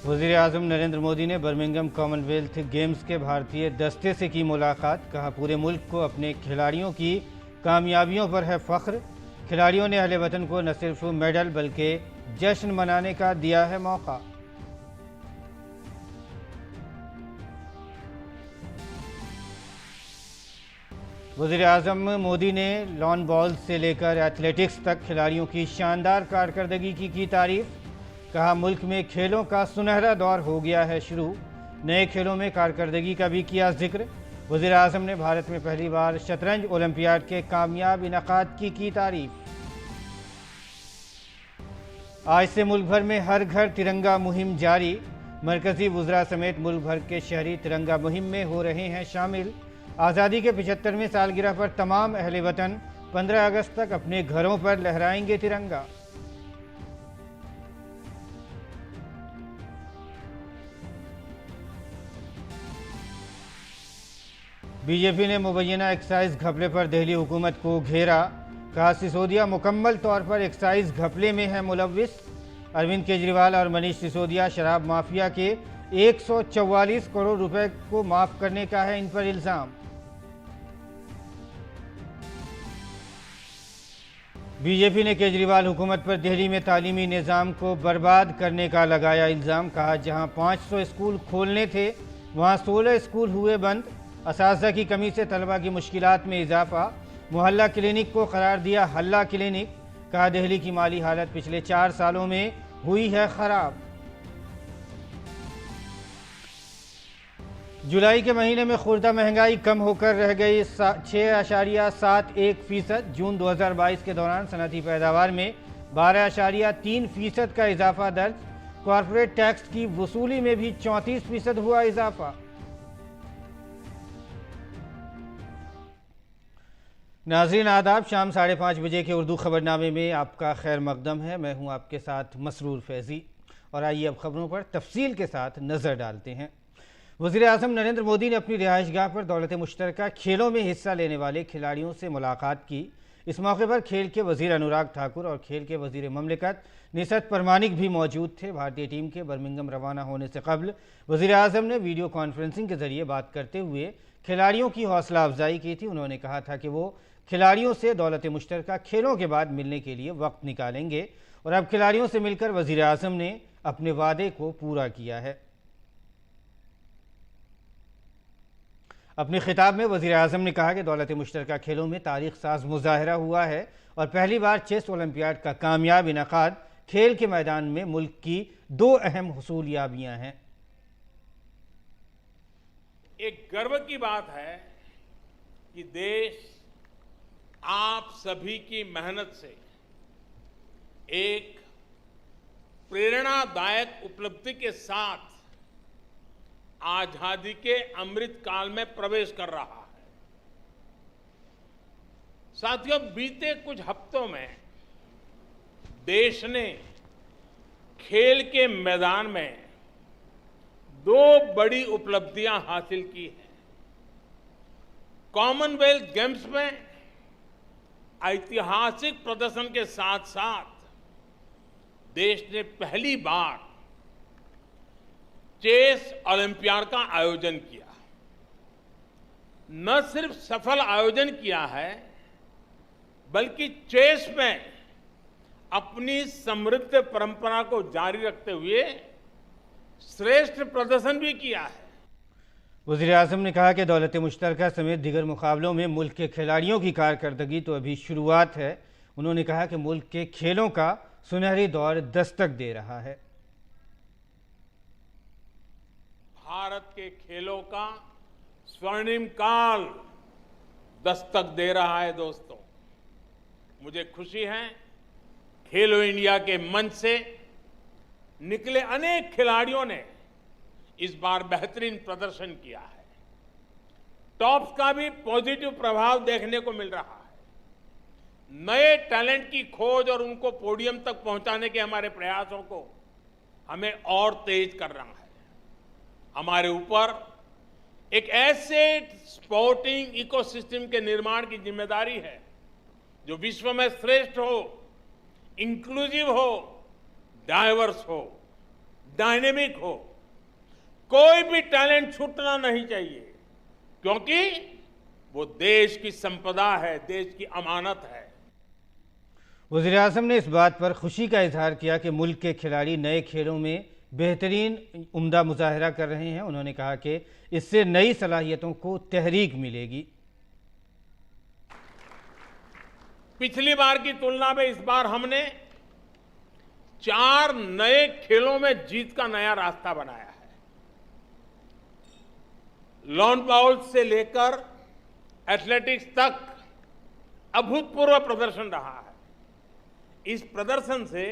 वज़ीर-ए-आज़म नरेंद्र मोदी ने Birmingham Commonwealth games के भारतीय दस्ते से की मुलाकात। कहा, पूरे मुल्क को अपने खिलाड़ियों की कामयाबियों पर है फ़ख्र। खिलाड़ियों ने अहले वतन को न सिर्फ मेडल बल्कि जश्न मनाने का दिया है मौका। वज़ीर-ए-आज़म मोदी ने लॉन बॉल से लेकर एथलेटिक्स तक खिलाड़ियों की शानदार कारकर्दगी की तारीफ। कहा, मुल्क में खेलों का सुनहरा दौर हो गया है शुरू। नए खेलों में कारकर्दगी का भी किया जिक्र। वज़ीर-ए-आज़म ने भारत में पहली बार शतरंज ओलंपियाड के कामयाब इनेकाद की तारीफ। आज से मुल्क भर में हर घर तिरंगा मुहिम जारी। मरकजी वुज़रा समेत मुल्क भर के शहरी तिरंगा मुहिम में हो रहे हैं शामिल। आज़ादी के 75वें सालगिरह पर तमाम अहले वतन 15 अगस्त तक अपने घरों पर लहराएंगे तिरंगा। बीजेपी ने मुबैना एक्साइज घपले पर दिल्ली हुकूमत को घेरा। कहा, सिसोदिया मुकम्मल तौर पर एक्साइज घपले में है मुलव्विस। अरविंद केजरीवाल और मनीष सिसोदिया शराब माफिया के 144 करोड़ रुपए को माफ करने का है इन पर इल्ज़ाम। बीजेपी ने केजरीवाल हुकूमत पर दिल्ली में तालीमी निज़ाम को बर्बाद करने का लगाया इल्ज़ाम। कहा, जहां 500 स्कूल खोलने थे वहां 16 स्कूल हुए बंद। असातिज़ा की कमी से तलबा की मुश्किलात में इजाफा। मोहल्ला क्लिनिक को करार दिया हल्ला क्लिनिक। कहा, दिल्ली की माली हालत पिछले 4 सालों में हुई है खराब। जुलाई के महीने में खुर्दा महंगाई कम होकर रह गई 6.71%। जून 2022 के दौरान सनती पैदावार में 12.3% का इजाफा दर्ज। कॉरपोरेट टैक्स की वसूली में भी 34% हुआ इजाफा। नाज़रीन आदाब, शाम 5:30 बजे के उर्दू खबरनामे में आपका खैर मकदम है। मैं हूं आपके साथ मसरूर फैज़ी और आइए अब खबरों पर तफसील के साथ नज़र डालते हैं। वज़ीर-ए-आज़म नरेंद्र मोदी ने अपनी रिहाइशगाह पर दौलत मुश्तरका खेलों में हिस्सा लेने वाले खिलाड़ियों से मुलाकात की। इस मौके पर खेल के वज़ीर अनुराग ठाकुर और खेल के वज़ीर ममलिकत निसरत परमानिक भी मौजूद थे। भारतीय टीम के बर्मिंघम रवाना होने से कबल वज़ीर-ए-आज़म ने वीडियो कॉन्फ्रेंसिंग के जरिए बात करते हुए खिलाड़ियों की हौसला अफजाई की थी। उन्होंने कहा था कि वो खिलाड़ियों से दौलत मुश्तरका खेलों के बाद मिलने के लिए वक्त निकालेंगे और अब खिलाड़ियों से मिलकर वज़ीर-ए-आज़म ने अपने वादे को पूरा किया है। अपने खिताब में वज़ीर-ए-आज़म ने कहा कि दौलत मुश्तरका खेलों में तारीख साज मुजाहरा हुआ है और पहली बार चेस ओलंपियाड का कामयाब इनेकाद खेल के मैदान में मुल्क की 2 अहम हुसूलियाबियां हैं। एक गर्व की बात है कि देश आप सभी की मेहनत से एक प्रेरणादायक उपलब्धि के साथ आजादी के अमृत काल में प्रवेश कर रहा है। साथियों, बीते कुछ हफ्तों में देश ने खेल के मैदान में 2 बड़ी उपलब्धियां हासिल की हैं। कॉमनवेल्थ गेम्स में ऐतिहासिक प्रदर्शन के साथ साथ देश ने पहली बार चेस ओलंपियाड का आयोजन किया। न सिर्फ सफल आयोजन किया है बल्कि चेस में अपनी समृद्ध परंपरा को जारी रखते हुए श्रेष्ठ प्रदर्शन भी किया है। वज़ीर-ए-आज़म ने कहा कि दौलत मुश्तरका समेत दीगर मुकाबलों में मुल्क के खिलाड़ियों की कारकर्दगी तो अभी शुरुआत है। उन्होंने कहा कि मुल्क के खेलों का सुनहरी दौर दस्तक दे रहा है। भारत के खेलों का स्वर्णिम काल दस्तक दे रहा है। दोस्तों, मुझे खुशी है खेलो इंडिया के मंच से निकले अनेक खिलाड़ियों ने इस बार बेहतरीन प्रदर्शन किया है। टॉप्स का भी पॉजिटिव प्रभाव देखने को मिल रहा है। नए टैलेंट की खोज और उनको पोडियम तक पहुंचाने के हमारे प्रयासों को हमें और तेज कर रहा है। हमारे ऊपर एक ऐसे स्पोर्टिंग इकोसिस्टम के निर्माण की जिम्मेदारी है जो विश्व में श्रेष्ठ हो, इंक्लूसिव हो, डाइवर्स हो। डायनेमिक हो, कोई भी टैलेंट छूटना नहीं चाहिए, क्योंकि वो देश की संपदा है, देश की अमानत है। वज़ीर-ए-आज़म ने इस बात पर खुशी का इजहार किया कि मुल्क के खिलाड़ी नए खेलों में बेहतरीन उम्दा मुजाहरा कर रहे हैं। उन्होंने कहा कि इससे नई सलाहियतों को तहरीक मिलेगी। पिछली बार की तुलना में इस बार हमने 4 नए खेलों में जीत का नया रास्ता बनाया है। लॉन बाउल से लेकर एथलेटिक्स तक अभूतपूर्व प्रदर्शन रहा है। इस प्रदर्शन से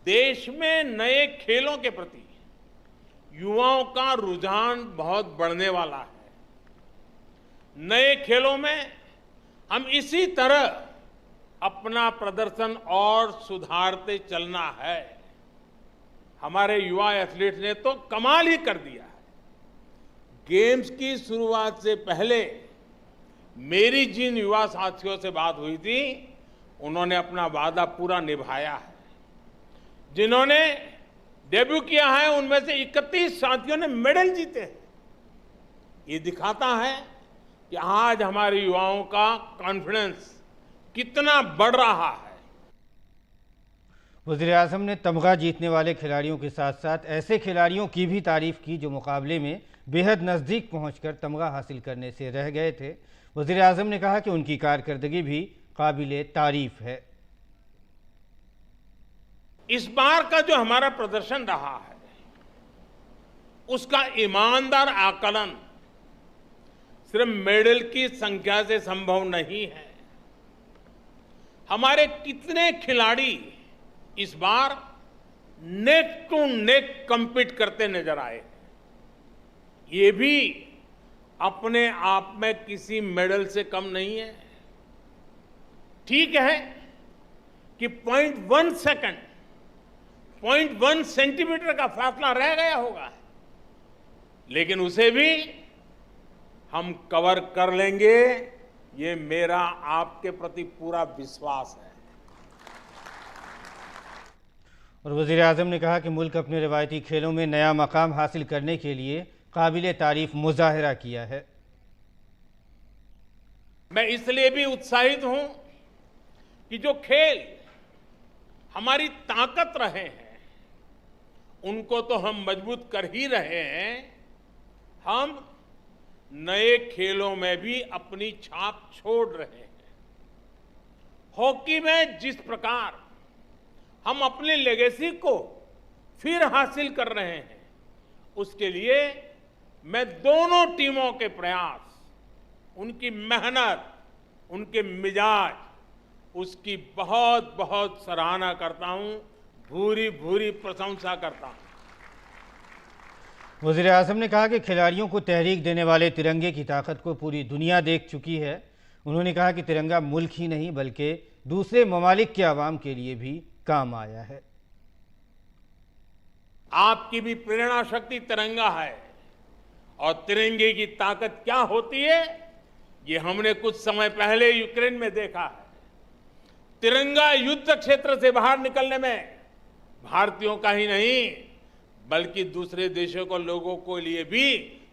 देश में नए खेलों के प्रति युवाओं का रुझान बहुत बढ़ने वाला है। नए खेलों में हम इसी तरह अपना प्रदर्शन और सुधारते चलना है। हमारे युवा एथलीट ने तो कमाल ही कर दिया है। गेम्स की शुरुआत से पहले मेरी जिन युवा साथियों से बात हुई थी, उन्होंने अपना वादा पूरा निभाया है। जिन्होंने डेब्यू किया है, उनमें से 31 साथियों ने मेडल जीते हैं। ये दिखाता है कि आज हमारे युवाओं का कॉन्फिडेंस कितना बढ़ रहा है। वज़ीर-ए-आज़म ने तमगा जीतने वाले खिलाड़ियों के साथ साथ ऐसे खिलाड़ियों की भी तारीफ की जो मुकाबले में बेहद नज़दीक पहुंचकर तमगा हासिल करने से रह गए थे। वज़ीर-ए-आज़म ने कहा कि उनकी कारकर्दगी भी काबिले तारीफ है। इस बार का जो हमारा प्रदर्शन रहा है, उसका ईमानदार आकलन सिर्फ मेडल की संख्या से संभव नहीं है। हमारे कितने खिलाड़ी इस बार नेक टू नेक कम्पीट करते नजर आए, ये भी अपने आप में किसी मेडल से कम नहीं है। ठीक है कि 0.1 सेकंड, 0.1 सेंटीमीटर का फासला रह गया होगा, लेकिन उसे भी हम कवर कर लेंगे, ये मेरा आपके प्रति पूरा विश्वास है। और वज़ीर-ए-आज़म ने कहा कि मुल्क अपने रिवायती खेलों में नया मकाम हासिल करने के लिए काबिले तारीफ मुजाहरा किया है। मैं इसलिए भी उत्साहित हूं कि जो खेल हमारी ताकत रहे हैं, उनको तो हम मजबूत कर ही रहे हैं, हम नए खेलों में भी अपनी छाप छोड़ रहे हैं। हॉकी में जिस प्रकार हम अपनी लेगेसी को फिर हासिल कर रहे हैं, उसके लिए मैं दोनों टीमों के प्रयास, उनकी मेहनत, उनके मिजाज, उसकी बहुत बहुत सराहना करता हूं, भूरी भूरी प्रशंसा करता हूं। वज़ीर-ए-आज़म ने कहा कि खिलाड़ियों को तहरीक देने वाले तिरंगे की ताकत को पूरी दुनिया देख चुकी है। उन्होंने कहा कि तिरंगा मुल्क ही नहीं बल्कि दूसरे ममालिक के आवाम के लिए भी काम आया है। आपकी भी प्रेरणा शक्ति तिरंगा है, और तिरंगे की ताकत क्या होती है, ये हमने कुछ समय पहले यूक्रेन में देखा है। तिरंगा युद्ध क्षेत्र से बाहर निकलने में भारतीयों का ही नहीं बल्कि दूसरे देशों को, लोगों के लिए भी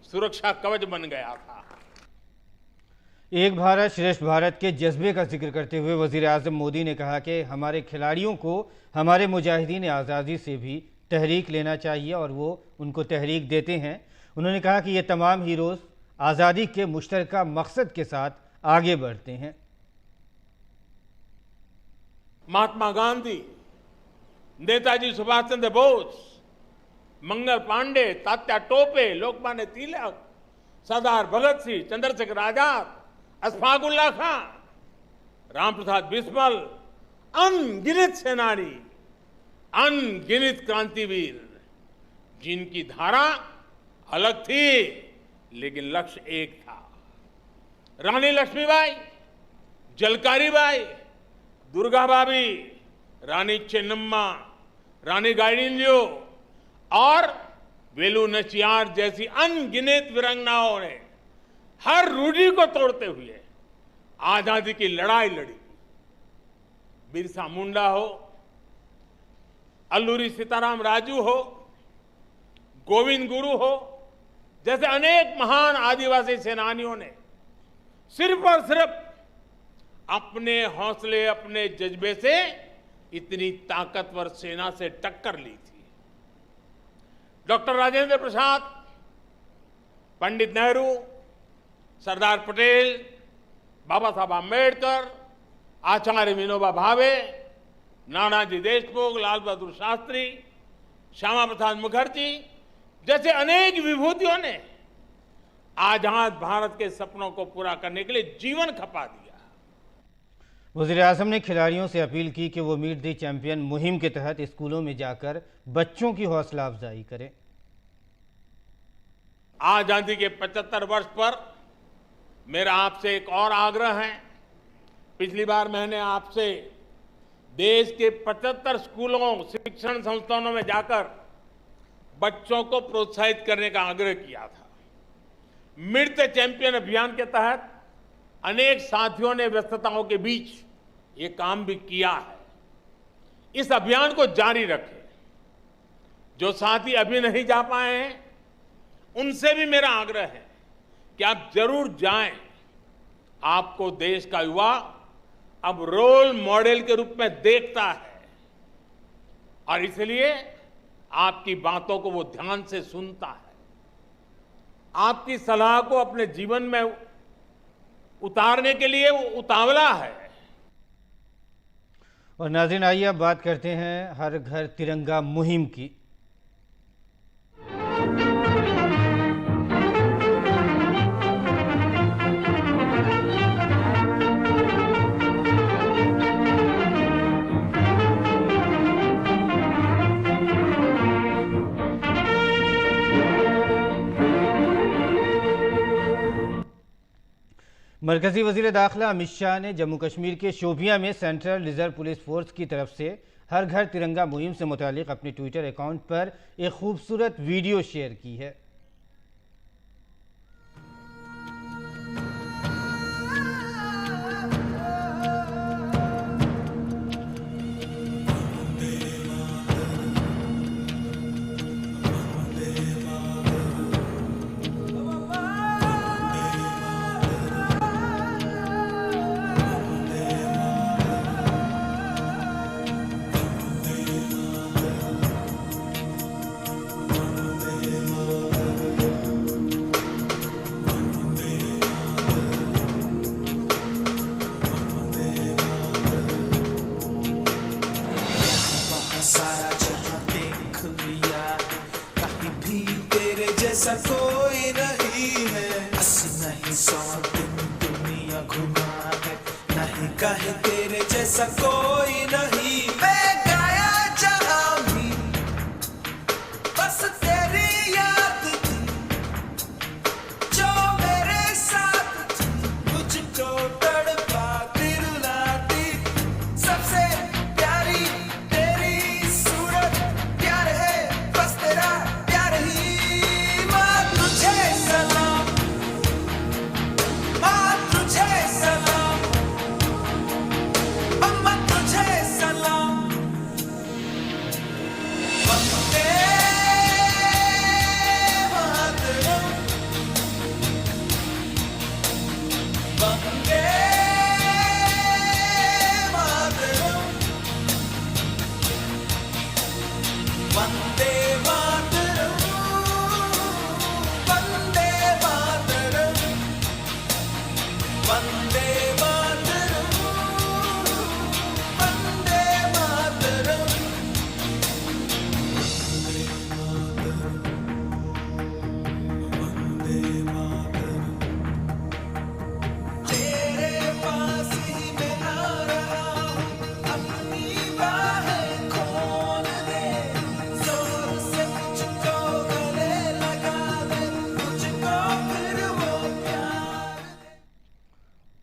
सुरक्षा कवच बन गया था। एक भारत श्रेष्ठ भारत के जज्बे का जिक्र करते हुए वज़ीर-ए-आज़म मोदी ने कहा कि हमारे खिलाड़ियों को हमारे मुजाहिदीन आज़ादी से भी तहरीक लेना चाहिए और वो उनको तहरीक देते हैं। उन्होंने कहा कि ये तमाम हीरोज़ आज़ादी के मुश्तरका मकसद के साथ आगे बढ़ते हैं। महात्मा गांधी, नेताजी सुभाष चंद्र बोस, मंगल पांडे, तात्या टोपे, लोकमान्य तिलक, सरदार भगत सिंह, चंद्रशेखर आजाद, अशफाक उल्लाह खां, रामप्रसाद बिस्मिल, अनगिनत सेनानी, अनगिनत क्रांतिवीर, जिनकी धारा अलग थी लेकिन लक्ष्य एक था। रानी लक्ष्मीबाई, झलकारी बाई, दुर्गा भाभी, रानी चेन्नम्मा, रानी गाइडिंलियो और वेलु नचियार जैसी अनगिनत वीरांगनाओं ने हर रूढ़ी को तोड़ते हुए आजादी की लड़ाई लड़ी। बिरसा मुंडा हो, अल्लूरी सीताराम राजू हो, गोविंद गुरु हो, जैसे अनेक महान आदिवासी सेनानियों ने सिर्फ और सिर्फ अपने हौसले, अपने जज्बे से इतनी ताकतवर सेना से टक्कर ली थी। डॉक्टर राजेंद्र प्रसाद, पंडित नेहरू, सरदार पटेल, बाबा साहब आम्बेडकर, आचार्य विनोबा भावे, नानाजी देशमुख, लाल बहादुर शास्त्री, श्यामा प्रसाद मुखर्जी जैसे अनेक विभूतियों ने आजाद भारत के सपनों को पूरा करने के लिए जीवन खपा दिया। वज़ीर आज़म ने खिलाड़ियों से अपील की कि वो मीट दी चैंपियन मुहिम के तहत स्कूलों में जाकर बच्चों की हौसला अफजाई करें। आजादी के 75 वर्ष पर मेरा आपसे एक और आग्रह है। पिछली बार मैंने आपसे देश के 75 स्कूलों, शिक्षण संस्थानों में जाकर बच्चों को प्रोत्साहित करने का आग्रह किया था। मीट द चैंपियन अभियान के तहत अनेक साथियों ने व्यस्तताओं के बीच ये काम भी किया है। इस अभियान को जारी रखें। जो साथी अभी नहीं जा पाए हैं, उनसे भी मेरा आग्रह है कि आप जरूर जाएं। आपको देश का युवा अब रोल मॉडल के रूप में देखता है और इसलिए आपकी बातों को वो ध्यान से सुनता है, आपकी सलाह को अपने जीवन में उतारने के लिए वो उतावला है। और नाज़रीन, आइए अब बात करते हैं हर घर तिरंगा मुहिम की। मरकजी वज़ीर दाखिला अमित शाह ने जम्मू कश्मीर के शोपियां में सेंट्रल रिजर्व पुलिस फोर्स की तरफ से हर घर तिरंगा मुहिम से मुतालिक अपने ट्विटर अकाउंट पर एक खूबसूरत वीडियो शेयर की है। जैसा कोई नहीं है, 80 नहीं 100 दिन दुनिया घुमा है, नहीं कहे तेरे जैसा कोई नहीं। मैं गाया जहां भी बस तेरी याद थी, जो मेरे साथ थी, मुझको तड़पा दिलाती। सबसे प्यारी तेरी सूरत, प्यार है बस तेरा प्यार ही।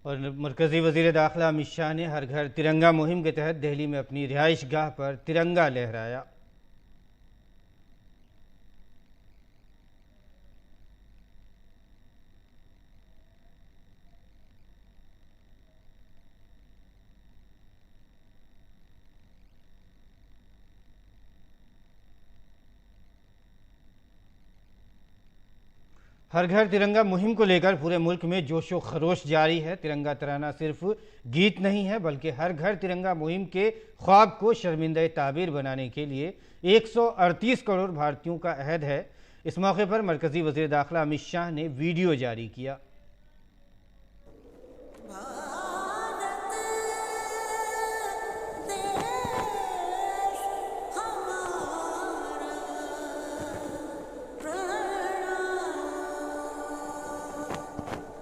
और मरकज़ी वज़ीर दाखिला अमित शाह ने हर घर तिरंगा मुहिम के तहत दिल्ली में अपनी रिहाइश गाह पर तिरंगा लहराया। हर घर तिरंगा मुहिम को लेकर पूरे मुल्क में जोशो खरोश जारी है। तिरंगा तराना सिर्फ गीत नहीं है बल्कि हर घर तिरंगा मुहिम के ख्वाब को शर्मिंदा ताबीर बनाने के लिए 138 करोड़ भारतीयों का अहद है। इस मौके पर मरकजी वज़ीर दाखिला अमित शाह ने वीडियो जारी किया।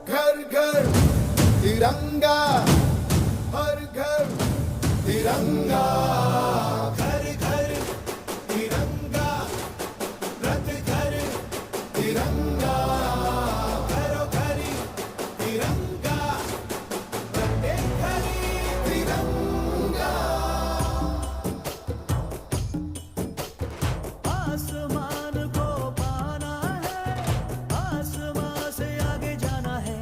घर घर तिरंगा, हर घर तिरंगा, घर घर तिरंगा, रथ घर तिरंगा, घरों घरी तिरंगा, प्रत्येक घरी तिरंगा। आसमान को पाना है, आसमान से आगे जाना है।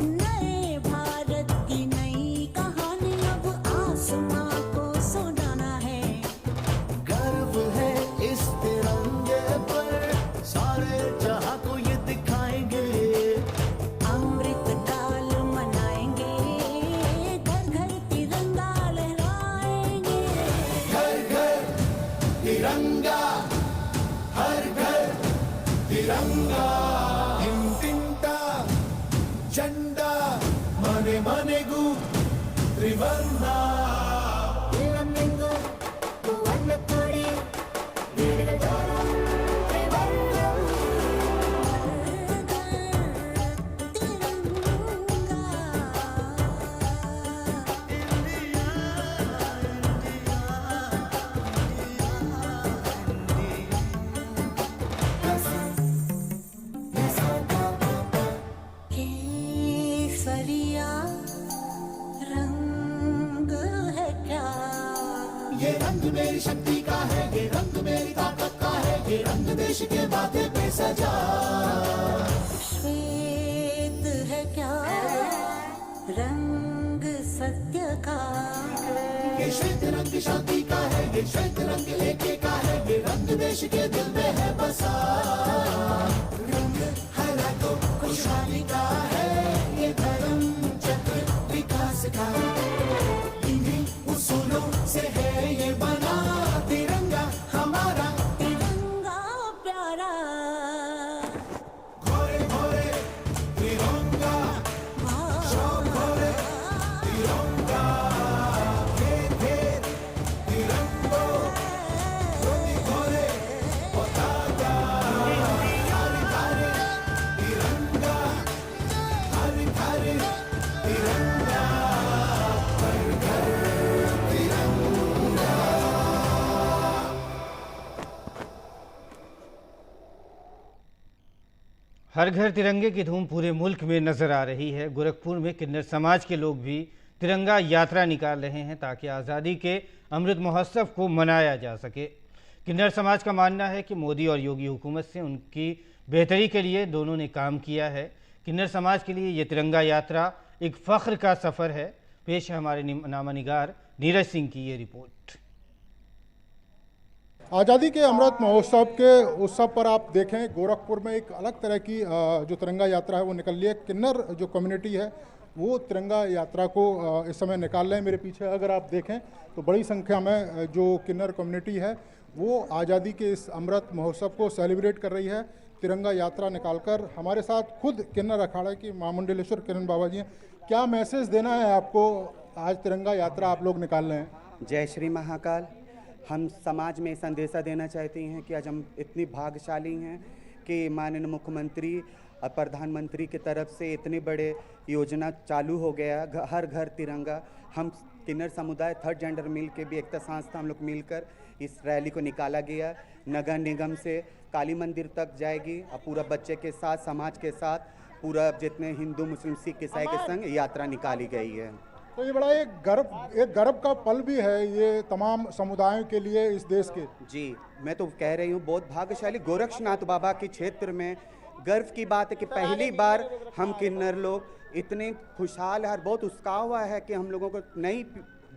नए भारत की नई कहानी अब आसमां को सुनाना है। गर्व है इस तिरंगे पर, सारे जहां को ये दिखाएंगे। अमृत काल मनाएंगे, घर घर तिरंगा लहराएंगे। घर घर तिरंगा, हर घर तिरंगा, इंटिंटा झंडा मने मनेगु त्रिवर्णा। तिरंगो वर्ण कोडी वीरगदारा त्रिवर्णा। केसरिया रंग है क्या? ये रंग मेरी शक्ति का है, ये रंग मेरी ताकत का है, ये रंग देश के माथे पे सजा। श्वेत है क्या? रंग सत्य का। ये श्वेत रंग शांति का है, ये श्वेत रंग एके का है, ये रंग देश के दिल में है बसा। रंग हरा तो खुशहाली का है, ये धर्म चक्र विकास का। इन्हीं उसूलों से है ये बना तिरंगा हमारा। तिरंगा प्यारा घोरे घोरे तिरंगा, शौक घोरे तिरंगा, घेर घेर तिरंगो, ज्योति घोरे पताका। हर घर तिरंगा, हर घर तिरंगा, हर घर तिरंगा। हर घर तिरंगे की धूम पूरे मुल्क में नजर आ रही है। गोरखपुर में किन्नर समाज के लोग भी तिरंगा यात्रा निकाल रहे हैं ताकि आज़ादी के अमृत महोत्सव को मनाया जा सके। किन्नर समाज का मानना है कि मोदी और योगी हुकूमत से उनकी बेहतरी के लिए दोनों ने काम किया है। किन्नर समाज के लिए ये तिरंगा यात्रा एक फ़ख्र का सफ़र है। पेश है हमारे नामा निगार नीरज सिंह की ये रिपोर्ट। आज़ादी के अमृत महोत्सव के उत्सव पर आप देखें, गोरखपुर में एक अलग तरह की जो तिरंगा यात्रा है वो निकल रही है। किन्नर जो कम्युनिटी है वो तिरंगा यात्रा को इस समय निकाल रहे हैं। मेरे पीछे अगर आप देखें तो बड़ी संख्या में जो किन्नर कम्युनिटी है वो आज़ादी के इस अमृत महोत्सव को सेलिब्रेट कर रही है तिरंगा यात्रा निकालकर। हमारे साथ खुद किन्नर अखाड़ा की महामंडलेश्वर किरण बाबा जी हैं। क्या मैसेज देना है आपको, आज तिरंगा यात्रा आप लोग निकाल रहे हैं? जय श्री महाकाल। हम समाज में संदेशा देना चाहते हैं कि आज हम इतनी भाग्यशाली हैं कि माननीय मुख्यमंत्री और प्रधानमंत्री की तरफ से इतने बड़े योजना चालू हो गया, हर घर तिरंगा। हम किन्नर समुदाय थर्ड जेंडर मिल के भी एकता संस्था हम लोग मिलकर इस रैली को निकाला गया। नगर निगम से काली मंदिर तक जाएगी और पूरा बच्चे के साथ, समाज के साथ, पूरा जितने हिंदू मुस्लिम सिख ईसाई के संग यात्रा निकाली गई है। तो ये बड़ा एक गर्व का पल भी है ये तमाम समुदायों के लिए इस देश के। जी, मैं तो कह रही हूँ बहुत भाग्यशाली। गोरक्षनाथ बाबा के क्षेत्र में गर्व की बात है कि पहली बार हम किन्नर लोग इतने खुशहाल है और बहुत उत्साह हुआ है कि हम लोगों को नई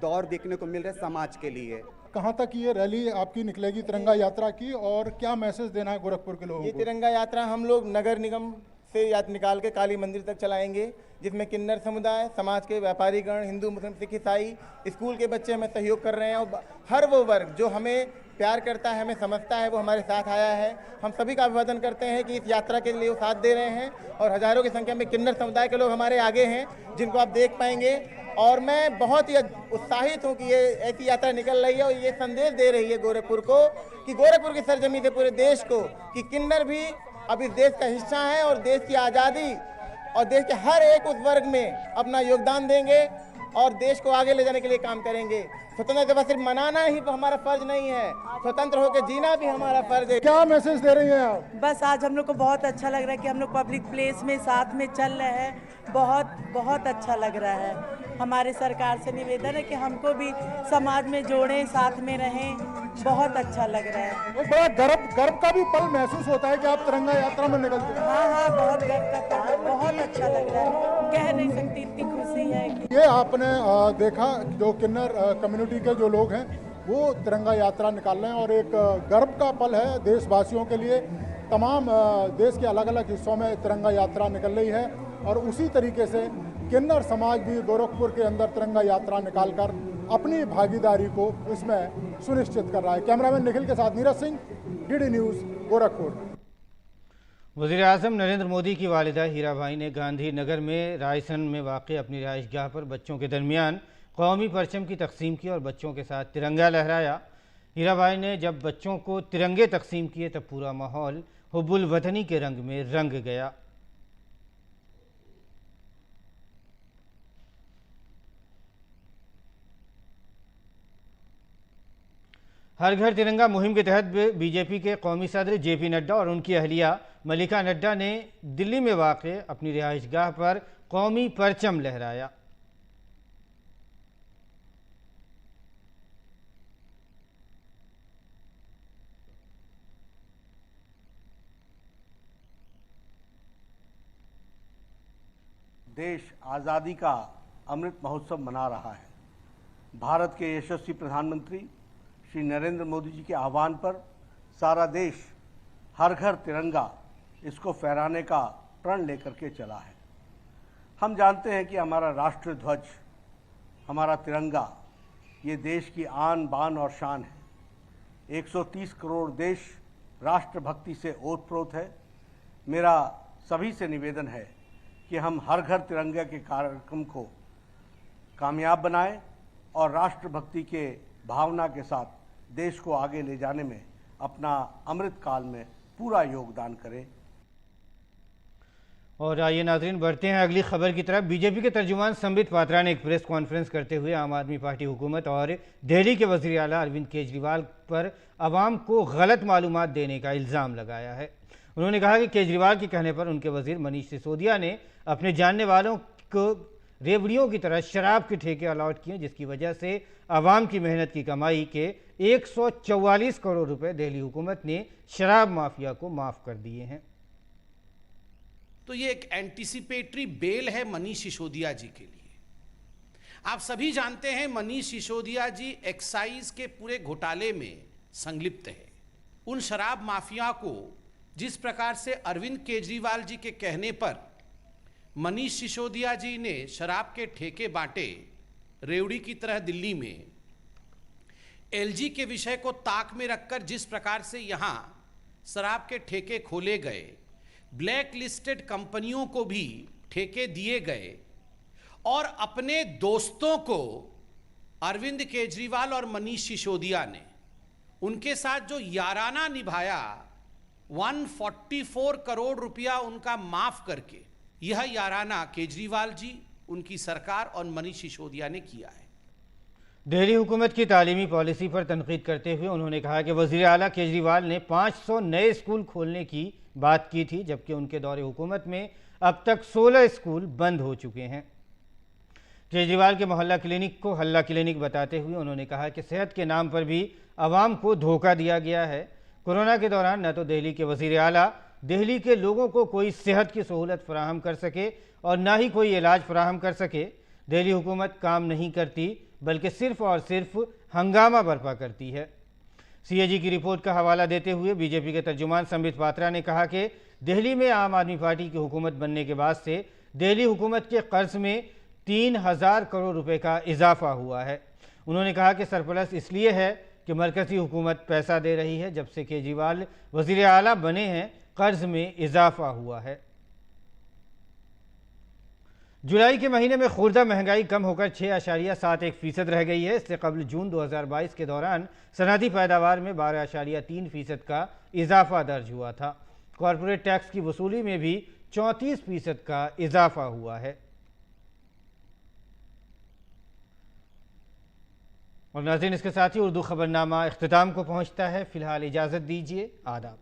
दौर देखने को मिल रहा है समाज के लिए। कहाँ तक ये रैली आपकी निकलेगी तिरंगा यात्रा की, और क्या मैसेज देना है गोरखपुर के लोगों ये को? तिरंगा यात्रा हम लोग नगर निगम से यात्रा निकाल के काली मंदिर तक चलाएंगे, जिसमें किन्नर समुदाय, समाज के व्यापारीगण, हिंदू मुस्लिम सिख ईसाई, स्कूल के बच्चे हमें सहयोग कर रहे हैं और हर वो वर्ग जो हमें प्यार करता है, हमें समझता है, वो हमारे साथ आया है। हम सभी का अभिवादन करते हैं कि इस यात्रा के लिए वो साथ दे रहे हैं और हजारों की संख्या में किन्नर समुदाय के लोग हमारे आगे हैं, जिनको आप देख पाएंगे। और मैं बहुत ही उत्साहित हूँ कि ये ऐसी यात्रा निकल रही है और ये संदेश दे रही है गोरखपुर को, कि गोरखपुर की सरजमी से पूरे देश को, कि किन्नर भी अब इस देश का हिस्सा है और देश की आज़ादी और देश के हर एक उस वर्ग में अपना योगदान देंगे और देश को आगे ले जाने के लिए काम करेंगे। स्वतंत्रता दिवस सिर्फ मनाना ही हमारा फर्ज नहीं है, स्वतंत्र होकर जीना भी हमारा फर्ज है। क्या मैसेज दे रही हैं आप? बस आज हम लोग को बहुत अच्छा लग रहा है कि हम लोग पब्लिक प्लेस में साथ में चल रहे हैं, बहुत बहुत अच्छा लग रहा है। हमारे सरकार से निवेदन है कि हमको भी समाज में जोड़ें, साथ में रहें, बहुत अच्छा लग रहा है। वो बड़ा गर्व का भी पल महसूस होता है कि आप तिरंगा यात्रा में निकलते हैं। हाँ, बहुत गर्व का पल, बहुत अच्छा लग रहा है, कह नहीं सकती इतनी खुशी है कि। ये आपने देखा जो किन्नर कम्युनिटी के जो लोग हैं वो तिरंगा यात्रा निकाल रहे हैं और एक गर्व का पल है देशवासियों के लिए। तमाम देश के अलग अलग हिस्सों में तिरंगा यात्रा निकल रही है और उसी तरीके से किन्नर समाज भी गोरखपुर के अंदर तिरंगा यात्रा निकालकर अपनी भागीदारी को इसमें सुनिश्चित कर रहा है। कैमरामैन निखिल के साथ नीरज सिंह, डीडी न्यूज़, गोरखपुर। वज़ीर आज़म नरेंद्र मोदी की वालिदा हीराबाई ने गांधीनगर में रायसन में वाक़ अपनी रिहाइशगाह पर बच्चों के दरमियान कौमी परचम की तकसीम की और बच्चों के साथ तिरंगा लहराया। हीराबाई ने जब बच्चों को तिरंगे तकसीम किए तब पूरा माहौल हुब्बुल वतनी के रंग में रंग गया। हर घर तिरंगा मुहिम के तहत बीजेपी के कौमी सदर जेपी नड्डा और उनकी अहलिया मलिका नड्डा ने दिल्ली में वाक़ अपनी रिहाइशगाह पर कौमी परचम लहराया। देश आज़ादी का अमृत महोत्सव मना रहा है। भारत के यशस्वी प्रधानमंत्री श्री नरेंद्र मोदी जी के आह्वान पर सारा देश हर घर तिरंगा इसको फहराने का प्रण लेकर के चला है। हम जानते हैं कि हमारा राष्ट्र ध्वज, हमारा तिरंगा, ये देश की आन बान और शान है। 130 करोड़ देश राष्ट्रभक्ति से ओतप्रोत है। मेरा सभी से निवेदन है कि हम हर घर तिरंगा के कार्यक्रम को कामयाब बनाएं और राष्ट्रभक्ति के भावना के साथ देश को आगे ले जाने में अपना अमृत काल में पूरा योगदान करें। और आइए नाज़रीन बढ़ते हैं अगली खबर की तरफ। बीजेपी के तर्जुमान संबित पात्रा ने एक प्रेस कॉन्फ्रेंस करते हुए आम आदमी पार्टी हुकूमत और दिल्ली के वज़ीर आला अरविंद केजरीवाल पर आवाम को गलत मालूमात देने का इल्ज़ाम लगाया है। उन्होंने कहा कि केजरीवाल के कहने पर उनके वज़ीर मनीष सिसोदिया ने अपने जानने वालों को रेवड़ियों की तरह शराब के ठेके अलॉट किए, जिसकी वजह से आवाम की मेहनत की कमाई के 144 करोड़ रुपए दिल्ली हुकूमत ने शराब माफिया को माफ़ कर दिए हैं। तो ये एक एंटीसिपेटरी बेल है मनीष सिसोदिया जी के लिए। आप सभी जानते हैं मनीष सिसोदिया जी एक्साइज के पूरे घोटाले में संलिप्त है। उन शराब माफिया को जिस प्रकार से अरविंद केजरीवाल जी के कहने पर मनीष सिसोदिया जी ने शराब के ठेके बांटे रेवड़ी की तरह दिल्ली में, एलजी के विषय को ताक में रखकर जिस प्रकार से यहां शराब के ठेके खोले गए, ब्लैक लिस्टेड कंपनियों को भी ठेके दिए गए और अपने दोस्तों को अरविंद केजरीवाल और मनीष सिसोदिया ने उनके साथ जो याराना निभाया, 144 करोड़ रुपया उनका माफ करके, यह याराना केजरीवाल जी, उनकी सरकार और मनीष सिसोदिया ने किया है। दिल्ली हुकूमत की तालीमी पॉलिसी पर तनकीद करते हुए उन्होंने कहा कि वज़ीर आला केजरीवाल ने 500 नए स्कूल खोलने की बात की थी, जबकि उनके दौरे हुकूमत में अब तक 16 स्कूल बंद हो चुके हैं। केजरीवाल के मोहल्ला क्लिनिक को हल्ला क्लिनिक बताते हुए उन्होंने कहा कि सेहत के नाम पर भी आवाम को धोखा दिया गया है। कोरोना के दौरान न तो दिल्ली के वज़ीर आला दिल्ली के लोगों को कोई सेहत की सहूलत फराहम कर सके और ना ही कोई इलाज फराहम कर सके। दिल्ली हुकूमत काम नहीं करती, बल्कि सिर्फ और सिर्फ हंगामा बर्पा करती है। सीएजी की रिपोर्ट का हवाला देते हुए बीजेपी के तर्जुमान संबित पात्रा ने कहा कि दिल्ली में आम आदमी पार्टी की हुकूमत बनने के बाद से दिल्ली हुकूमत के कर्ज में 3000 करोड़ रुपए का इजाफा हुआ है। उन्होंने कहा कि सरप्लस इसलिए है कि मरकजी हुकूमत पैसा दे रही है। जब से केजरीवाल वजीर आला बने हैं कर्ज में इजाफा हुआ है। जुलाई के महीने में खुर्दा महंगाई कम होकर 6.71% रह गई है। इससे कबल जून 2022 के दौरान सनदी पैदावार में 12.3% का इजाफा दर्ज हुआ था। कॉरपोरेट टैक्स की वसूली में भी 34% का इजाफा हुआ है। और नाज़रीन, इसके साथ ही उर्दू खबरनामा इख्तिताम को पहुंचता है। फिलहाल इजाज़त दीजिए। आदाब।